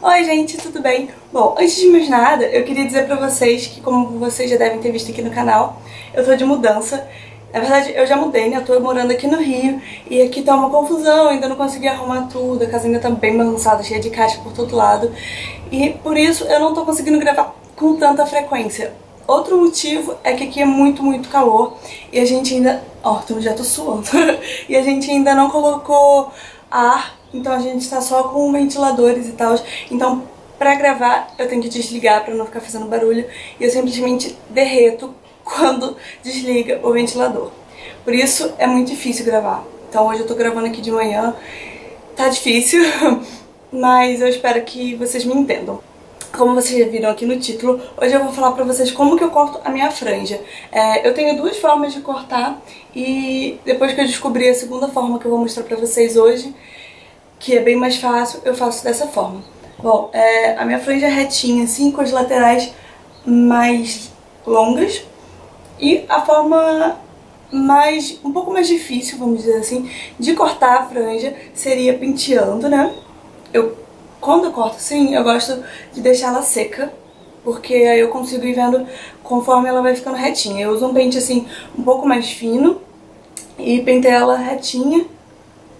Oi gente, tudo bem? Bom, antes de mais nada, eu queria dizer pra vocês que, como vocês já devem ter visto aqui no canal, eu tô de mudança. Na verdade, eu já mudei, né? Eu tô morando aqui no Rio e aqui tá uma confusão, ainda não consegui arrumar tudo, a casa ainda tá bem bagunçada, cheia de caixa por todo lado. E por isso eu não tô conseguindo gravar com tanta frequência. Outro motivo é que aqui é muito calor e a gente ainda... Ó, já tô suando. E a gente ainda não colocou ar, então a gente tá só com ventiladores e tal. Então, pra gravar, eu tenho que desligar pra não ficar fazendo barulho e eu simplesmente derreto quando desliga o ventilador. Por isso é muito difícil gravar. Então hoje eu tô gravando aqui de manhã. Tá difícil, mas eu espero que vocês me entendam. Como vocês já viram aqui no título, hoje eu vou falar pra vocês como que eu corto a minha franja. Eu tenho duas formas de cortar e depois que eu descobri a segunda forma que eu vou mostrar pra vocês hoje, que é bem mais fácil, eu faço dessa forma. Bom, a minha franja é retinha assim, com as laterais mais longas. E a forma um pouco mais difícil, vamos dizer assim, de cortar a franja seria penteando, né? Quando eu corto assim, eu gosto de deixar ela seca, porque aí eu consigo ir vendo conforme ela vai ficando retinha. Eu uso um pente assim, um pouco mais fino e penteio ela retinha,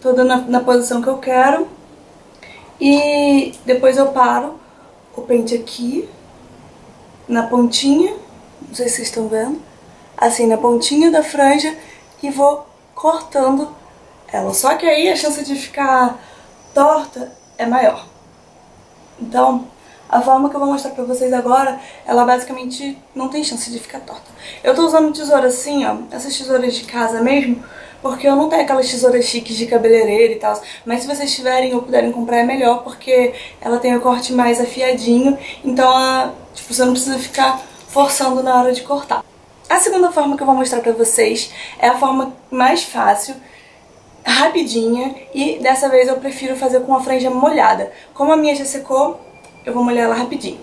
toda na posição que eu quero. E depois eu paro o pente aqui, na pontinha, não sei se vocês estão vendo, assim, na pontinha da franja, e vou cortando ela. Só que aí a chance de ficar torta é maior. Então, a forma que eu vou mostrar pra vocês agora, ela basicamente não tem chance de ficar torta. Eu tô usando tesoura assim, ó, essas tesouras de casa mesmo, porque eu não tenho aquelas tesouras chiques de cabeleireiro e tal. Mas se vocês tiverem ou puderem comprar é melhor, porque ela tem o corte mais afiadinho, então tipo, você não precisa ficar forçando na hora de cortar. A segunda forma que eu vou mostrar pra vocês é a forma mais fácil, rapidinha, e dessa vez eu prefiro fazer com a franja molhada. Como a minha já secou, eu vou molhar ela rapidinho.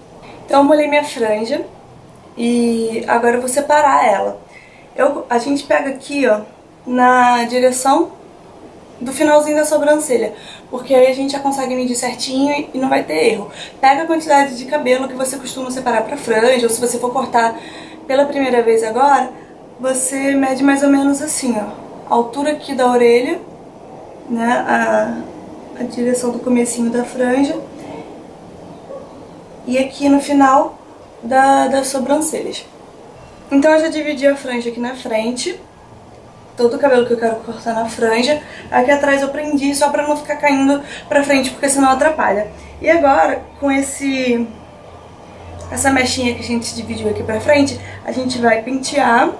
Então eu molhei minha franja e agora eu vou separar ela. A gente pega aqui, ó, na direção do finalzinho da sobrancelha, porque aí a gente já consegue medir certinho e não vai ter erro. Pega a quantidade de cabelo que você costuma separar pra franja, ou se você for cortar pela primeira vez agora, você mede mais ou menos assim, ó, a altura aqui da orelha, né, a direção do comecinho da franja, e aqui no final das sobrancelhas. Então eu já dividi a franja aqui na frente, todo o cabelo que eu quero cortar na franja. Aqui atrás eu prendi só pra não ficar caindo pra frente, porque senão atrapalha. E agora, com essa mechinha que a gente dividiu aqui pra frente, a gente vai pentear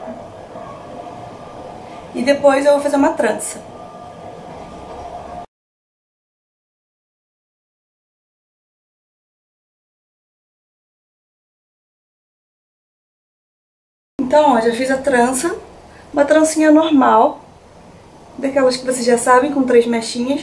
e depois eu vou fazer uma trança. Então, ó, já fiz a trança, uma trancinha normal, daquelas que vocês já sabem, com 3 mechinhas.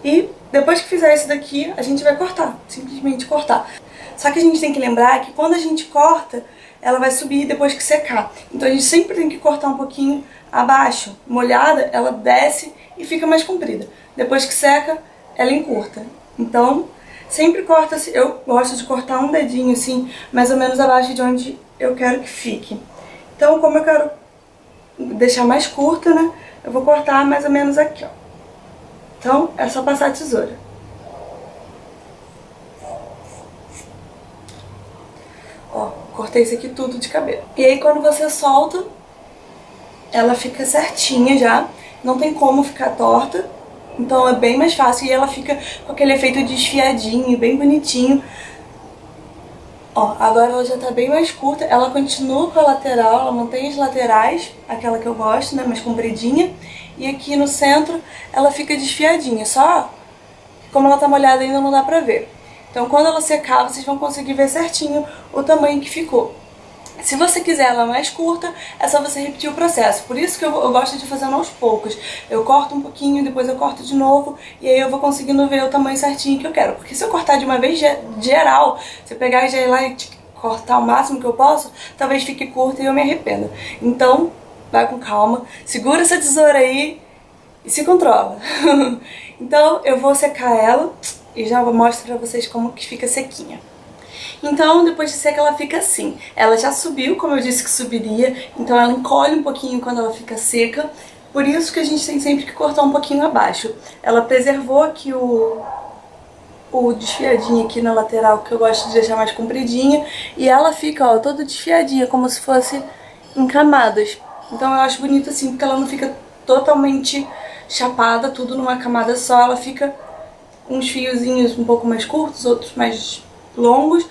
E depois que fizer isso daqui, a gente vai cortar, simplesmente cortar. Só que a gente tem que lembrar que quando a gente corta, ela vai subir depois que secar. Então a gente sempre tem que cortar um pouquinho abaixo. Molhada, ela desce e fica mais comprida. Depois que seca, ela encurta. Então, sempre corta, eu gosto de cortar um dedinho assim, mais ou menos abaixo de onde eu quero que fique. Então, como eu quero deixar mais curta, né, eu vou cortar mais ou menos aqui, ó. Então, é só passar a tesoura. Ó, cortei isso aqui tudo de cabelo. E aí, quando você solta, ela fica certinha já. Não tem como ficar torta. Então, é bem mais fácil. E ela fica com aquele efeito desfiadinho, bem bonitinho. Ó, agora ela já tá bem mais curta. Ela continua com a lateral, ela mantém as laterais, aquela que eu gosto, né, mais compridinha. E aqui no centro ela fica desfiadinha, só que como ela tá molhada ainda não dá pra ver. Então quando ela secar, vocês vão conseguir ver certinho o tamanho que ficou. Se você quiser ela mais curta, é só você repetir o processo. Por isso que eu gosto de fazer aos poucos. Eu corto um pouquinho, depois eu corto de novo, e aí eu vou conseguindo ver o tamanho certinho que eu quero. Porque se eu cortar de uma vez geral, se eu pegar e já ir lá e cortar o máximo que eu posso, talvez fique curta e eu me arrependa. Então, vai com calma, segura essa tesoura aí e se controla. Então eu vou secar ela e já mostro pra vocês como que fica sequinha. Então, depois de seca, ela fica assim. Ela já subiu, como eu disse que subiria, então ela encolhe um pouquinho quando ela fica seca. Por isso que a gente tem sempre que cortar um pouquinho abaixo. Ela preservou aqui o desfiadinho aqui na lateral, que eu gosto de deixar mais compridinha. E ela fica, ó, toda desfiadinha, como se fosse em camadas. Então eu acho bonito assim, porque ela não fica totalmente chapada, tudo numa camada só. Ela fica uns fiozinhos um pouco mais curtos, outros mais longos,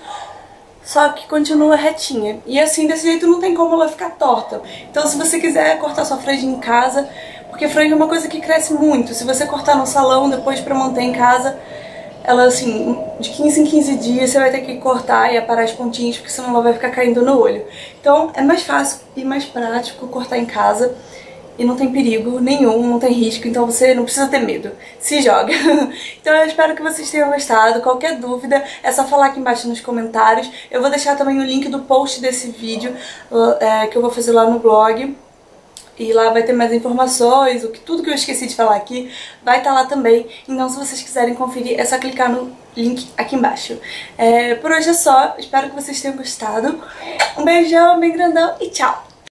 só que continua retinha. E assim, desse jeito não tem como ela ficar torta. Então se você quiser cortar sua franjinha em casa, porque franja é uma coisa que cresce muito, se você cortar no salão depois pra manter em casa, ela assim, de 15 em 15 dias você vai ter que cortar e aparar as pontinhas, porque senão ela vai ficar caindo no olho. Então é mais fácil e mais prático cortar em casa. E não tem perigo nenhum, não tem risco, então você não precisa ter medo. Se joga. Então eu espero que vocês tenham gostado. Qualquer dúvida é só falar aqui embaixo nos comentários. Eu vou deixar também o link do post desse vídeo que eu vou fazer lá no blog. E lá vai ter mais informações, tudo que eu esqueci de falar aqui vai estar lá também. Então se vocês quiserem conferir é só clicar no link aqui embaixo. Por hoje é só, espero que vocês tenham gostado. Um beijão bem grandão e tchau!